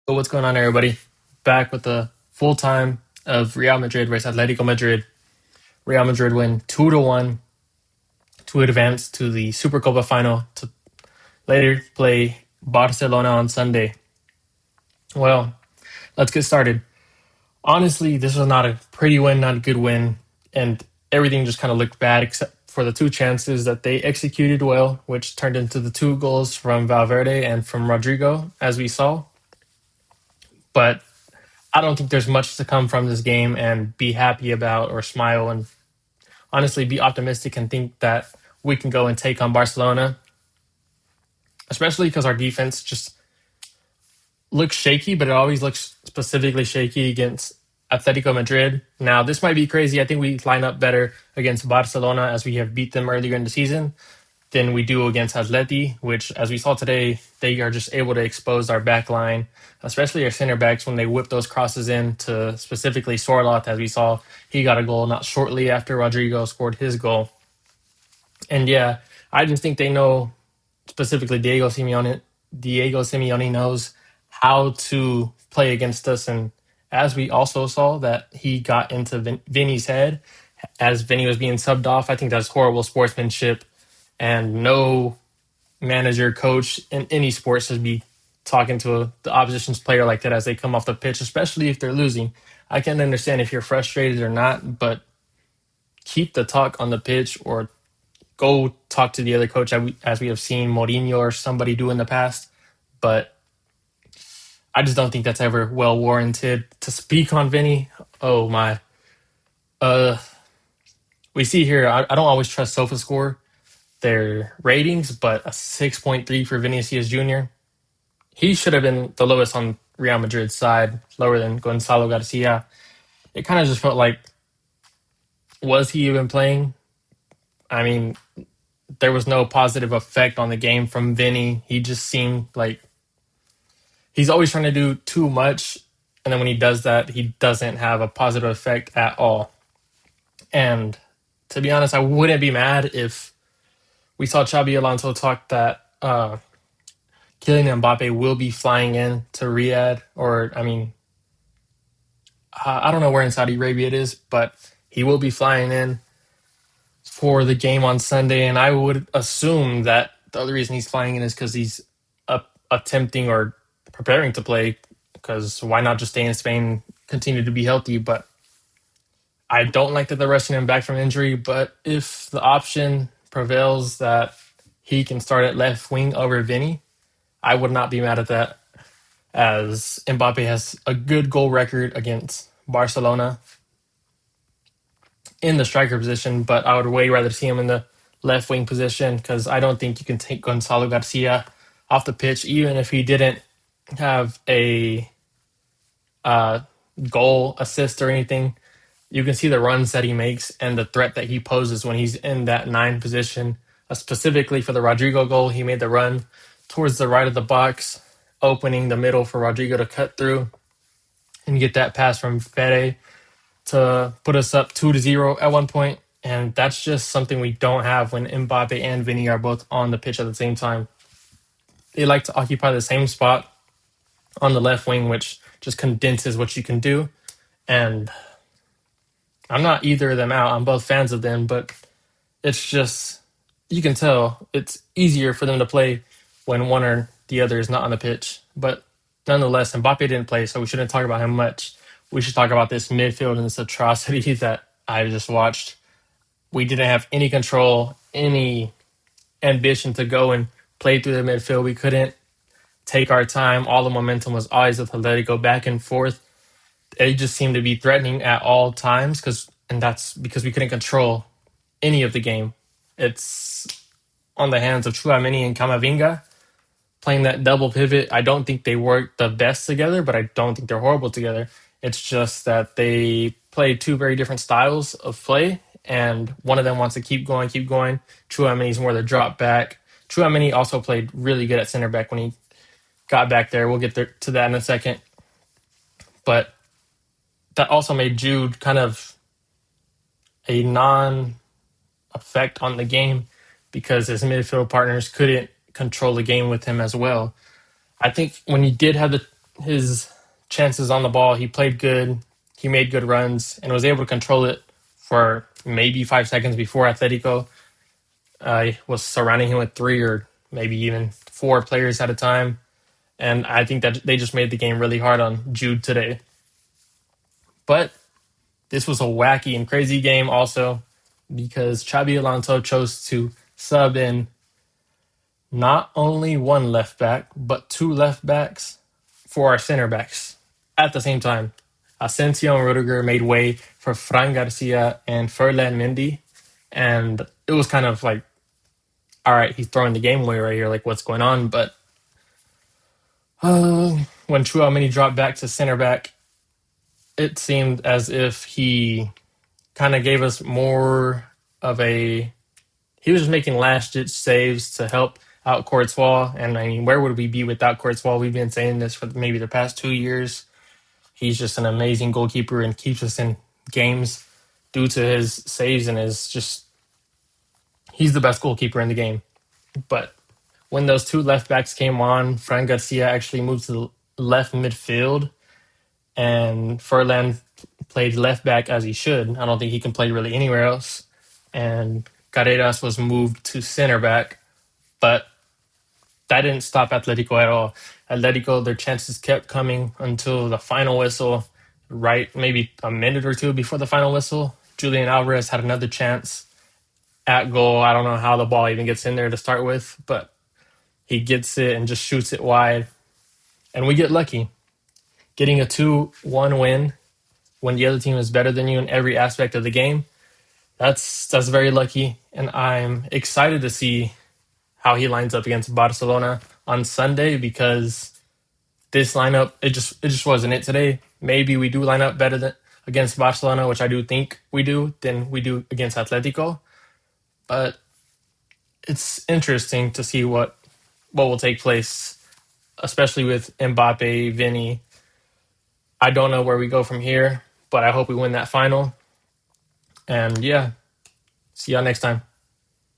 So what's going on, everybody? Back with the full time of Real Madrid versus Atletico Madrid. Real Madrid win 2-1 to advance to the Supercopa final to later play Barcelona on Sunday. Well, let's get started. Honestly, this was not a pretty win, not a good win, and everything just kind of looked bad except for the two chances that they executed well, which turned into the two goals from Valverde and from Rodrigo, as we saw. But I don't think there's much to come from this game and be happy about or smile and honestly be optimistic and think that we can go and take on Barcelona, especially because our defense just looks shaky, but it always looks specifically shaky against Atletico Madrid. Now, this might be crazy. I think we line up better against Barcelona as we have beat them earlier in the season than we do against Atleti, which, as we saw today, they are just able to expose our back line, especially our center backs when they whip those crosses in to specifically Sorloth, as we saw. He got a goal not shortly after Rodrigo scored his goal. And yeah, I just think they know, specifically Diego Simeone knows how to play against us. And as we also saw that he got into Vinny's head as Vinny was being subbed off, I think that's horrible sportsmanship and no manager, coach in any sport should be talking to the opposition's player like that as they come off the pitch, especially if they're losing. I can understand if you're frustrated or not, but keep the talk on the pitch or go talk to the other coach as we have seen Mourinho or somebody do in the past. But I just don't think that's ever well warranted. To speak on Vinny, oh my. Uh, we see here, I don't always trust SofaScore, their ratings, but a 6.3 for Vinicius Jr. He should have been the lowest on Real Madrid's side, lower than Gonzalo Garcia. It kind of just felt like, was he even playing? I mean, there was no positive effect on the game from Vinny. He just seemed like he's always trying to do too much. And then when he does that, he doesn't have a positive effect at all. And to be honest, I wouldn't be mad if we saw Xabi Alonso talk that Kylian Mbappe will be flying in to Riyadh, or I mean, I don't know where in Saudi Arabia it is, but he will be flying in for the game on Sunday. And I would assume that the other reason he's flying in is because he's attempting or preparing to play. Because why not just stay in Spain, continue to be healthy? But I don't like that they're rushing him back from injury. But if the option prevails that he can start at left wing over Vinny, I would not be mad at that, as Mbappe has a good goal record against Barcelona in the striker position, but I would way rather see him in the left wing position because I don't think you can take Gonzalo Garcia off the pitch, even if he didn't have a uh, goal, assist, or anything. You can see the runs that he makes and the threat that he poses when he's in that nine position. Specifically for the Rodrigo goal, he made the run towards the right of the box, opening the middle for Rodrigo to cut through and get that pass from Fede to put us up 2-0 at one point. And that's just something we don't have when Mbappe and Vinny are both on the pitch at the same time. They like to occupy the same spot on the left wing, which just condenses what you can do. And I'm not either of them out. I'm both fans of them, but it's just, you can tell it's easier for them to play when one or the other is not on the pitch. But nonetheless, Mbappe didn't play, so we shouldn't talk about him much. We should talk about this midfield and this atrocity that I just watched. We didn't have any control, any ambition to go and play through the midfield. We couldn't take our time. All the momentum was always with Atletico back and forth. It just seemed to be threatening at all times, and that's because we couldn't control any of the game. It's on the hands of Tchouaméni and Camavinga playing that double pivot. I don't think they work the best together, but I don't think they're horrible together. It's just that they play two very different styles of play, and one of them wants to keep going, keep going. Chouameni's more the drop back. Chouameni also played really good at center back when he got back there. We'll get to that in a second. But that also made Jude kind of a non-effect on the game because his midfield partners couldn't control the game with him as well. I think when he did have the his chances on the ball. He played good. He made good runs and was able to control it for maybe 5 seconds before Atletico was surrounding him with three or maybe even four players at a time. And I think that they just made the game really hard on Jude today. But this was a wacky and crazy game also because Xabi Alonso chose to sub in not only one left back, but two left backs for our center backs at the same time. Asensio and Rudiger made way for Fran Garcia and Ferland Mendy. And it was kind of like, all right, he's throwing the game away right here. Like, what's going on? But when Chouameni dropped back to center back, it seemed as if he kind of gave us more of a. He was just making last ditch saves to help out Courtois. And I mean, where would we be without Courtois? We've been saying this for maybe the past 2 years. He's just an amazing goalkeeper and keeps us in games due to his saves and his just. He's the best goalkeeper in the game. But when those two left backs came on, Fran Garcia actually moved to the left midfield, and Furlan played left back as he should. I don't think he can play really anywhere else. And Carreras was moved to center back, but that didn't stop Atletico at all. Atletico, their chances kept coming until the final whistle, right? Maybe a minute or two before the final whistle. Julian Alvarez had another chance at goal. I don't know how the ball even gets in there to start with, but he gets it and just shoots it wide. And we get lucky. Getting a 2-1 win when the other team is better than you in every aspect of the game, that's very lucky. And I'm excited to see how he lines up against Barcelona on Sunday because this lineup, it just wasn't it today. Maybe we do line up better than against Barcelona, which I do think we do, than we do against Atletico. But it's interesting to see what will take place, especially with Mbappe, Vinny. I don't know where we go from here, but I hope we win that final. And yeah, see y'all next time.